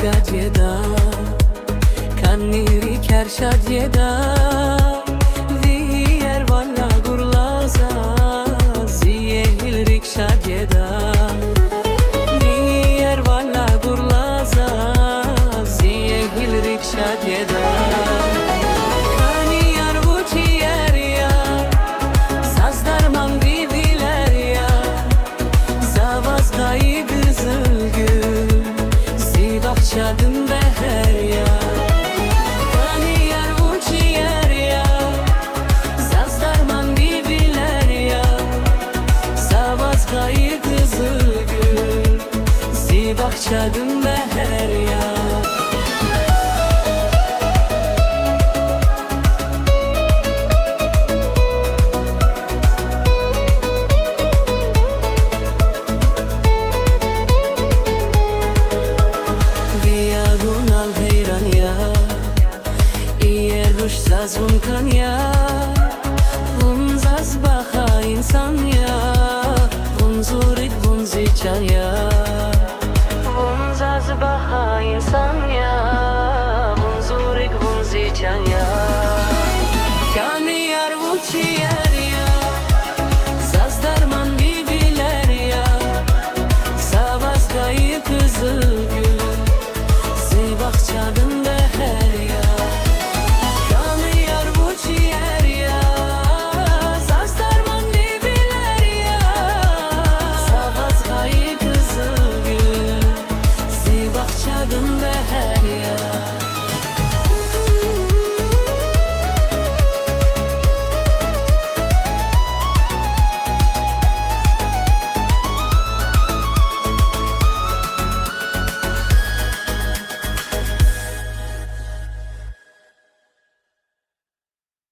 gadieda kaniri kershadieda vier valla gurlaza ziye hilrik shadieda vier valla gurlaza ziye hilrik shadieda Şadım beher ya Kani yer uçi yer ya Zazdarman bibiler ya Savaz kayı kızıl gül Zibak şadım beher ya Zazun kan ya Bunzaz baha insan ya Bunzurit bunzichan ya Bunzaz baha insan ya